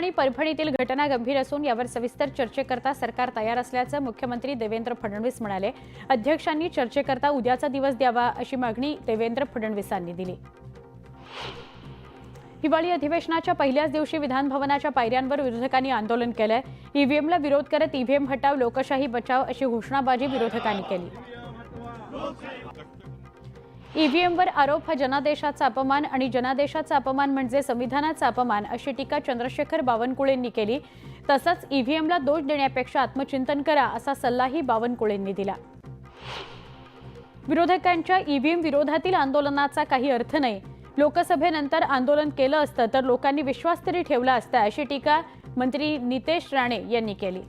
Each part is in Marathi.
आणि परभणीतील घटना गंभीर असून यावर सविस्तर चर्चेकरता सरकार तयार असल्याचं मुख्यमंत्री देवेंद्र फडणवीस म्हणाले। अध्यक्षांनी चर्चेकरता उद्याचा दिवस द्यावा अशी मागणी देवेंद्र फडणवीसांनी दिली। हिवाळी अधिवेशनाच्या पहिल्याच दिवशी विधान भवनाच्या पायऱ्यांवर विरोधकांनी आंदोलन केलंय। ईव्हीएमला विरोध करत ईव्हीएम हटाव लोकशाही बचाव अशी घोषणाबाजी विरोधकांनी केली। ईव्हीएमवर आरोप हा जनादेशाचा अपमान आणि जनादेशाचा अपमान म्हणजे संविधानाचा अपमान अशी टीका चंद्रशेखर बावनकुळेंनी केली। तसंच ईव्हीएमला दोष देण्यापेक्षा आत्मचिंतन करा असा सल्लाही बावनकुळेंनी दिला। विरोधकांच्या ईव्हीएम विरोधातील आंदोलनाचा काही अर्थ नाही। लोकसभेनंतर आंदोलन केलं असतं तर लोकांनी विश्वास तरी ठेवला असता अशी टीका मंत्री नितेश राणे यांनी केली।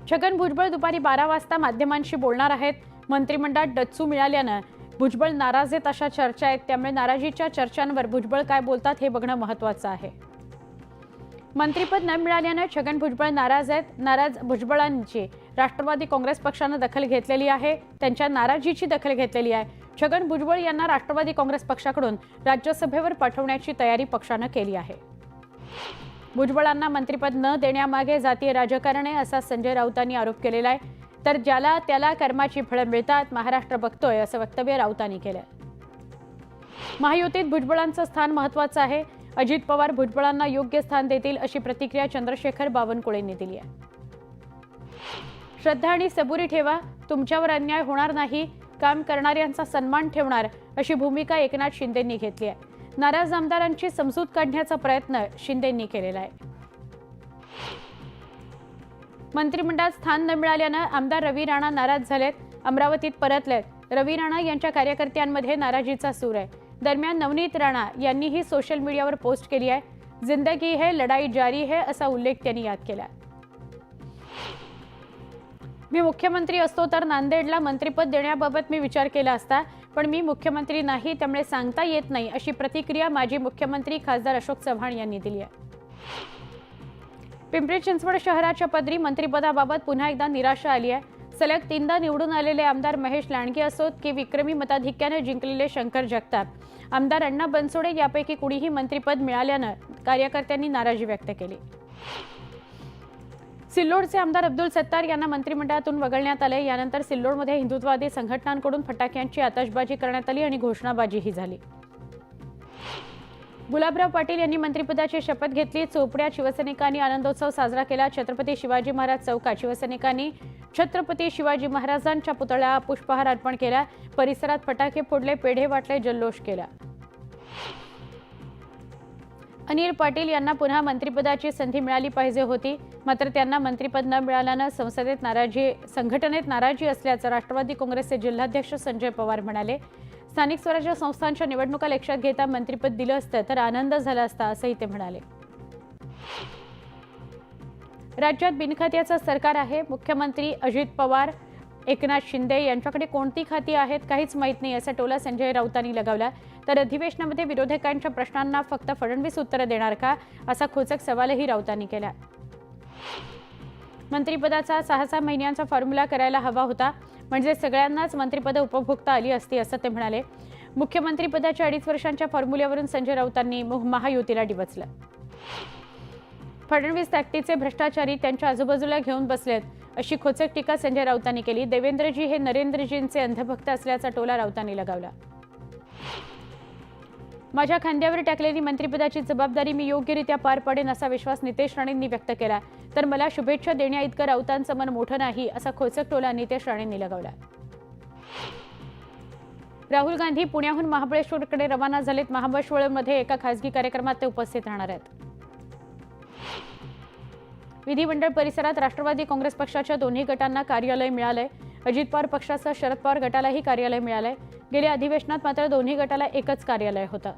छगन भुजबळ दुपारी 12 वाजता माध्यमांशी बोलणार आहेत। मंत्रिमंडळात डच्चू मिळाल्यानं भुजबळ नाराज आहेत अशा चर्चा आहेत, त्यामुळे नाराजीच्या चर्चांवर भुजबळ काय बोलतात हे बघणं महत्त्वाचं आहे। मंत्रिपद न मिळाल्यानं छगन भुजबळ नाराज आहेत। नाराज भुजबळांची राष्ट्रवादी काँग्रेस पक्षानं दखल घेतलेली आहे, त्यांच्या नाराजीची दखल घेतलेली आहे। छगन भुजबळ यांना राष्ट्रवादी काँग्रेस पक्षाकडून राज्यसभेवर पाठवण्याची तयारी पक्षानं केली आहे। भुजबळांना मंत्रिपद न देण्यामागे जातीय राजकारण आहे असा संजय राऊतांनी आरोप केलेला आहे। तर ज्याला त्याला कर्माची फळं मिळतात महाराष्ट्र बघतोय असं वक्तव्य राऊतांनी केलंय। महायुतीत भुजबळांचं स्थान महत्त्वाचं आहे। अजित पवार भुजबळांना योग्य स्थान देतील अशी प्रतिक्रिया चंद्रशेखर बावनकुळेंनी दिली आहे। श्रद्धा आणि सबुरी ठेवा, तुमच्यावर अन्याय होणार नाही, काम करणाऱ्यांचा सन्मान ठेवणार अशी भूमिका एकनाथ शिंदेंनी घेतली आहे। नाराज आमदारांची समजूत काढण्याचा प्रयत्न शिंदेंनी केलेला आहे। मंत्रिमंडळात स्थान न मिळाल्यानं आमदार रवी राणा नाराज झालेत, अमरावतीत परतलेत। रवी राणा यांच्या कार्यकर्त्यांमध्ये नाराजीचा सूर आहे। दरम्यान नवनीत राणा यांनीही सोशल मीडियावर पोस्ट केली आहे। जिंदगी है लढाई जारी है असा उल्लेख त्यांनी यात केला। मी मुख्यमंत्री असतो तर नांदेडला मंत्रिपद देण्याबाबत मी विचार केला असता, पण मी मुख्यमंत्री नाही त्यामुळे सांगता येत नाही अशी प्रतिक्रिया माजी मुख्यमंत्री खासदार अशोक चव्हाण यांनी दिली आहे। पिंपरी चिंचवड शहराच्या पदरी मंत्रिपदाबाबत पुन्हा एकदा निराशा आली आहे। सलग 3दा निवडून आलेले आमदार महेश लांडगे असोत की विक्रमी मताधिक्याने जिंकलेले शंकर जगताप, आमदार अण्णा बनसोडे यापैकी कुणीही मंत्रिपद मिळाल्यानं कार्यकर्त्यांनी नाराजी व्यक्त केली। सिल्लोडचे आमदार अब्दुल सत्तार यांना मंत्रिमंडळातून वगळण्यात आले। यानंतर सिल्लोडमध्ये हिंदुत्ववादी संघटनांकडून फटाक्यांची आतषबाजी करण्यात आली आणि घोषणाबाजीही झाली। गुलाबराव पाटील यांनी मंत्रिपदाची शपथ घेतली। चोपड्यात शिवसैनिकांनी आनंदोत्सव साजरा केला। छत्रपती शिवाजी महाराज चौकात शिवसैनिकांनी छत्रपती शिवाजी महाराजांच्या पुतळ्याला पुष्पहार अर्पण केला। परिसरात फटाके फोडले, पेढे वाटले, जल्लोष केला। अनिल पाटील यांना पुन्हा मंत्रिपदाची संधी मिळाली पाहिजे होती, मात्र त्यांना मंत्रिपद न मिळाल्यानं संघटनेत नाराजी असल्याचं राष्ट्रवादी काँग्रेसचे जिल्हाध्यक्ष संजय पवार म्हणाले। स्थानिक स्वराज्य संस्थांच्या निवडणुका लक्षात घेता मंत्रिपद दिलं असतं तर आनंद झाला असता असंही ते म्हणाले। राज्यात बिनखात्याचं सरकार आहे। मुख्यमंत्री अजित पवार, एकनाथ शिंदे यांच्याकडे कोणती खाती आहेत काहीच माहीत नाही असा टोला संजय राऊतांनी लगावला। तर अधिवेशनामध्ये विरोधकांच्या प्रश्नांना फक्त फडणवीस उत्तरं देणार का असा खोचक सवालही राऊतांनी केला। मंत्रिपदाचा 6 महिन्यांचा फॉर्म्युला करायला हवा होता, म्हणजे सगळ्यांनाच मंत्रिपद उपभोगता आली असती असं ते म्हणाले। मुख्यमंत्रीपदाच्या 2.5 वर्षांच्या फॉर्म्युल्यावरून संजय राऊतांनी महायुतीला डिवचलं। फडणवीस ताकदीचे भ्रष्टाचारी त्यांच्या आजूबाजूला घेऊन बसलेत अशी खोचक टीका संजय राऊतांनी केली। देवेंद्रजी हे नरेंद्रजींचे अंधभक्त असल्याचा टोला राऊतांनी लगावला। माझ्या खांद्यावर टाकलेली मंत्रिपदाची जबाबदारी मी योग्यरित्या पार पाडेन असा विश्वास नितेश राणेंनी व्यक्त केला। तर मला शुभेच्छा देण्याइतकं राऊतांचं मन मोठं नाही असा खोचक टोला नितेश राणेंनी लगावला। राहुल गांधी पुण्याहून महाबळेश्वरकडे रवाना झालेत। महाबळेश्वरमध्ये एका खासगी कार्यक्रमात ते उपस्थित राहणार आहेत। विधिमंडळ परिसरात राष्ट्रवादी काँग्रेस पक्षाच्या दोन्ही गटांना कार्यालय मिळालंय। अजित पवार पक्षासह शरद पवार गटालाही कार्यालय मिळालंय। गेल्या अधिवेशनात मात्र दोन्ही गटाला एकच कार्यालय होतं।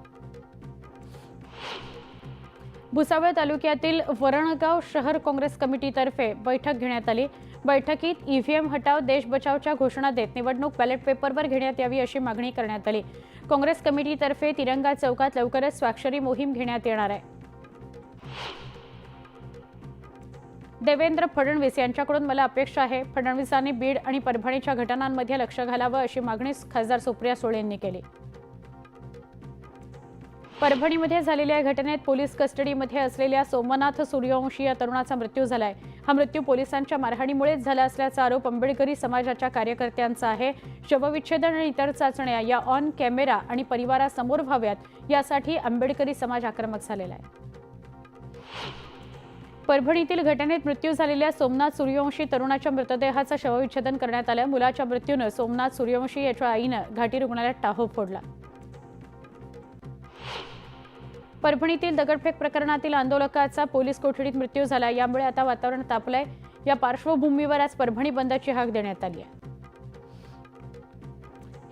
भुसावळ तालुक्यातील वरणगाव शहर काँग्रेस कमिटीतर्फे बैठक घेण्यात आली। बैठकीत ईव्हीएम हटाव देश बचावच्या घोषणा देत निवडणूक बॅलेट पेपरवर घेण्यात यावी अशी मागणी करण्यात आली। काँग्रेस कमिटीतर्फे तिरंगा चौकात लवकरच स्वाक्षरी मोहीम घेण्यात येणार आहे। देवेंद्र फडणवीस यांच्याकडून मला अपेक्षा आहे, फडणवीसांनी बीड आणि परभणीच्या घटनांमध्ये लक्ष घालावं अशी मागणी खासदार सुप्रिया सुळे यांनी केली। परभणीमध्ये झालेल्या घटनेत पोलीस कस्टडीमध्ये असलेल्या सोमनाथ सूर्यवंशी या तरुणाचा मृत्यू झालाय। हा मृत्यू पोलिसांच्या मारहाणीमुळेच झाला असल्याचा आरोप आंबेडकरी समाजाच्या कार्यकर्त्यांचा आहे। शवविच्छेदन आणि इतर चाचण्या या ऑन कॅमेरा आणि परिवारासमोर व्हाव्यात यासाठी आंबेडकरी समाज आक्रमक झालेला आहे। परभणीतील घटनेत मृत्यू झालेल्या सोमनाथ सूर्यवंशी तरुणाच्या मृतदेहाचं शवविच्छेदन करण्यात आलं। मुलाच्या मृत्यूनं सोमनाथ सूर्यवंशी याच्या आईनं घाटी रुग्णालयात टाहो फोडला। परभणीतील दगडफेक प्रकरणातील आंदोलकाचा पोलीस कोठडीत मृत्यू झाला। यामुळे आता वातावरण तापलंय। या पार्श्वभूमीवर आज परभणी बंदची हाक देण्यात आली आहे।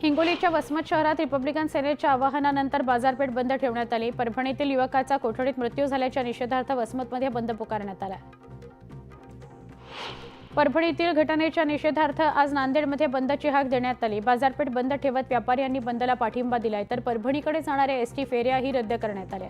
हिंगोलीच्या वसमत शहरात रिपब्लिकन सेनेच्या आवाहनानंतर बाजारपेठ बंद ठेवण्यात आली। परभणीतील युवकाचा कोठडीत मृत्यू झाल्याच्या निषेधार्थ वसमतमध्ये बंद पुकारण्यात आला। परभणीतील घटनेच्या निषेधार्थ आज नांदेडमध्ये बंदची हाक देण्यात आली। बाजारपेठ बंद ठेवत व्यापाऱ्यांनी बंदला पाठिंबा दिलाय, तर परभणीकडे जाणाऱ्या एसटी फेऱ्याही रद्द करण्यात आल्या।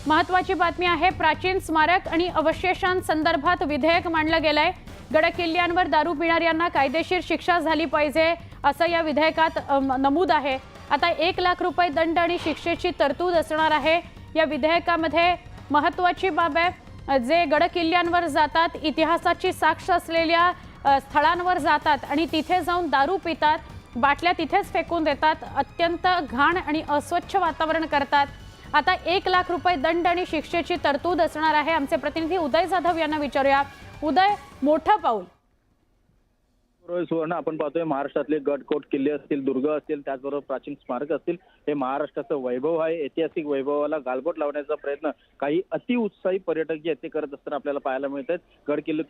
महत्त्वाची बातमी आहे, प्राचीन स्मारक आणि अवशेषांसंदर्भात विधेयक मांडलं गेलंय। गडकिल्ल्यांवर दारू पिणाऱ्यांना कायदेशीर शिक्षा झाली पाहिजे असं या विधेयकात नमूद आहे। आता 1 लाख रुपये दंड आणि शिक्षेची तरतूद असणार आहे। या विधेयकामध्ये महत्त्वाची बाब आहे, जे गडकिल्ल्यांवर जातात, इतिहासाची साक्ष असलेल्या स्थळांवर जातात आणि तिथे जाऊन दारू पितात, बाटल्या तिथेच फेकून देतात, अत्यंत घाण आणि अस्वच्छ वातावरण करतात। आता 1 लाख रुपये दंड आणि शिक्षेची तरतूद असणार आहे। आमचे प्रतिनिधी उदय जाधव यांना विचारूया। उदय, मोठं पाऊल। सुवर्ण आपण पाहतोय, महाराष्ट्रातले गडकोट किल्ले असतील, दुर्ग असतील, त्याचबरोबर प्राचीन स्मारक असतील, हे महाराष्ट्राचं वैभव आहे। ऐतिहासिक वैभवाला गालबोट लावण्याचा प्रयत्न काही अतिउत्साही पर्यटक जे ते करत असताना आपल्याला पाहायला मिळतात।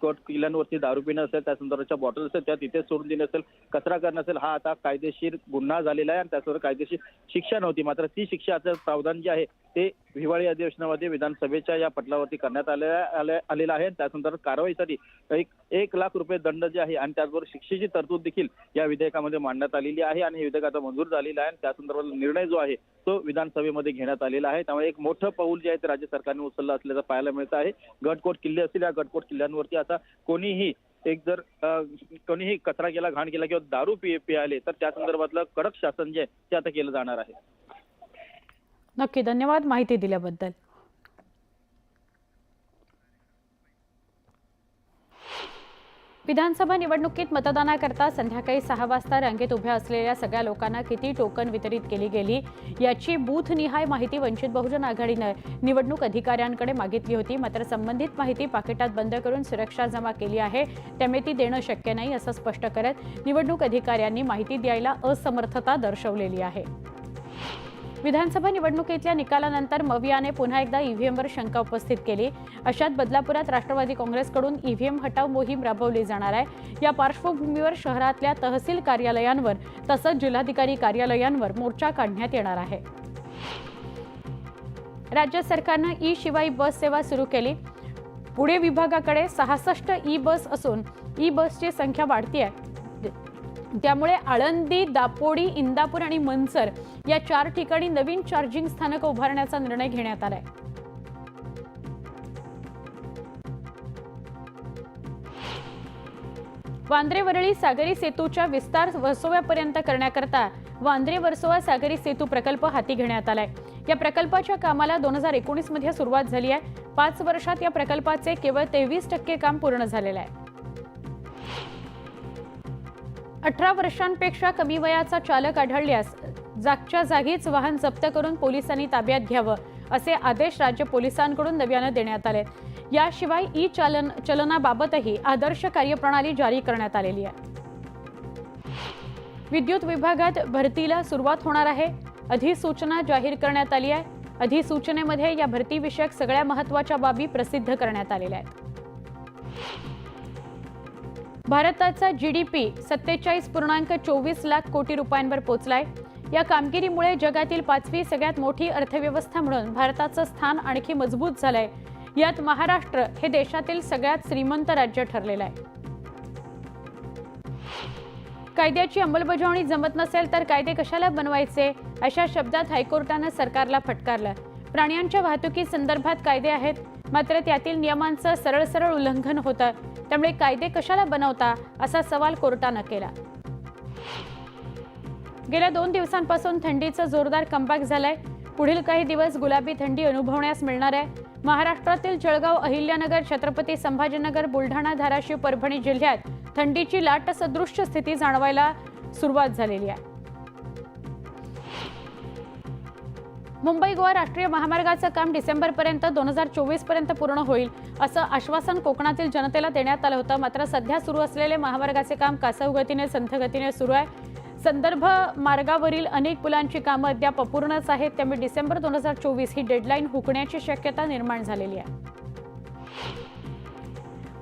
कोट किल्ल्यांवरती दारू पिणं असेल, त्या संदर्भाच्या बॉटल असेल, त्या तिथे सोडून देणं असेल, कचरा करणं असेल, हा आता कायदेशीर गुन्हा झालेला आहे आणि त्याचबरोबर कायदेशीर शिक्षा नव्हती। मात्र ती शिक्षाचं प्रावधान जे आहे ते हिवाळी अधिवेशनामध्ये विधानसभेच्या या पटलावरती करण्यात आलेला आहे। त्या संदर्भात कारवाईसाठी 1 लाख रुपये दंड जे आहे आणि त्याचबरोबर शिक्षेची तरतूद देखील या विधेयकामध्ये मांडण्यात आलेली आहे आणि हे विधेयक आता मंजूर झालेलं आहे आणि त्या संदर्भात निर्णय जो आहे तो विधानसभेमध्ये घेण्यात आलेला आहे। त्यामुळे एक मोठं पाऊल जे आहे ते राज्य सरकारने उचललं असल्याचं पाहायला मिळतं आहे। गडकोट किल्ले असतील, या गडकोट किल्ल्यांवरती आता कोणीही कोणीही कचरा केला, घाण केला किंवा दारू पियाले तर त्या संदर्भातलं कडक शासन जे आहे ते आता केलं जाणार आहे। नक्की, धन्यवाद माहिती दिल्याबद्दल। विधानसभा निवडणुकीत मतदानाकरता संध्याकाळी 6 वाजता रांगेत उभ्या असलेल्या सगळ्या लोकांना किती टोकन वितरित केली गेली याची बूथनिहाय माहिती वंचित बहुजन आघाडीने निवडणूक अधिकाऱ्यांकडे मागितली होती। मात्र संबंधित माहिती पाकिटात बंद करून सुरक्षा जमा केली आहे, त्यामुळे ती देणं शक्य नाही असं स्पष्ट करत निवडणूक अधिकाऱ्यांनी माहिती द्यायला असमर्थता दर्शवलेली आहे। विधानसभा निवडणुकीतल्या निकालानंतर मवियाने पुन्हा एकदा ईव्हीएमवर शंका उपस्थित केली। अशात बदलापुरात राष्ट्रवादी काँग्रेसकडून ईव्हीएम हटाव मोहीम राबवली जाणार आहे। या पार्श्वभूमीवर शहरातल्या तहसील कार्यालयांवर तसंच जिल्हाधिकारी कार्यालयांवर मोर्चा काढण्यात येणार आहे। राज्य सरकारनं ई शिवाई बस सेवा सुरू केली। पुणे विभागाकडे 66 ई बस असून ई बसची संख्या वाढती आहे, त्यामुळे आळंदी, दापोडी, इंदापूर आणि मनसर या 4 ठिकाणी नवीन चार्जिंग स्थानक उभारण्याचा निर्णय घेण्यात आलाय। वांद्रे-वरळी सागरी सेतूच्या विस्तार वर्सोव्यापर्यंत करण्याकरता वांद्रे-वर्सोवा सागरी सेतू प्रकल्प हाती घेण्यात आलाय। या प्रकल्पाच्या कामाला 2019 मध्ये सुरुवात झाली आहे। 5 वर्षात या प्रकल्पाचे केवळ 23% काम पूर्ण झालेले आहे। 18 वर्षांपेक्षा कमी वयाचा चालक आढळल्यास जागच्या जागीच वाहन जप्त करून पोलिसांनी ताब्यात घ्यावं असे आदेश राज्य पोलिसांकडून नव्यानं देण्यात आले। याशिवाय ई चलनाबाबतही आदर्श कार्यप्रणाली जारी करण्यात आलेली आहे। विद्युत विभागात भरतीला सुरुवात होणार आहे। अधिसूचना जाहीर करण्यात आली आहे। अधिसूचनेमध्ये या भरतीविषयक सगळ्या महत्त्वाच्या बाबी प्रसिद्ध करण्यात आलेल्या आहेत। भारताचा जीडीपी 47.24 लाख कोटी रुपयांवर पोहोचलाय। या कामगिरीमुळे जगातील 5वी सगळ्यात मोठी अर्थव्यवस्था म्हणून भारताचं स्थान आणखी मजबूत झालंय। यात महाराष्ट्र हे देशातील सगळ्यात श्रीमंत राज्य ठरलेलं आहे। कायद्याची अंमलबजावणी जमत नसेल तर कायदे कशाला बनवायचे, अशा शब्दात हायकोर्टाने सरकारला फटकारलं। प्राण्यांच्या वाहतुकीसंदर्भात कायदे आहेत, मात्र त्यातील नियमांचं सरळ उल्लंघन होतं, त्यामुळे कायदे कशाला बनवता असा सवाल कोर्टाने केला। गेल्या 2 दिवसांपासून थंडीचं जोरदार कमबॅक झालंय. पुढील काही दिवस गुलाबी थंडी अनुभवण्यास मिळणार आहे. महाराष्ट्रातील जळगाव, अहिल्यानगर, छत्रपती संभाजीनगर, बुलढाणा, धाराशिव, परभणी जिल्ह्यात थंडीची लाटसदृश्य स्थिती जाणवायला सुरुवात झालेली आहे. मुंबई गोवा राष्ट्रीय महामार्गाचं काम डिसेंबरपर्यंत 2024 पर्यंत पूर्ण होईल असं आश्वासन कोकणातील जनतेला देण्यात आलं होतं. मात्र सध्या सुरू असलेले महामार्गाचे काम कासव गतीने, संथ गतीने सुरू आहे. संदर्भ मार्गावरील अनेक पुलांची कामं अद्याप अपूर्णच आहेत. त्यामुळे डिसेंबर 2024 ही डेडलाईन हुकण्याची शक्यता निर्माण झालेली आहे.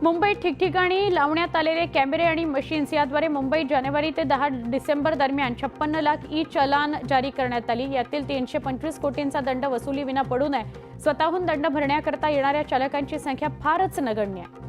मुंबईत ठिकठिकाणी लावण्यात आलेले कॅमेरे आणि मशीन्स याद्वारे मुंबईत जानेवारी ते 10 डिसेंबर दरम्यान 56 लाख ई चलान जारी करण्यात आली. यातील 325 कोटींचा दंड वसुली विना पडू नये. स्वतःहून दंड भरण्याकरता येणाऱ्या चालकांची संख्या फारच नगण्य आहे.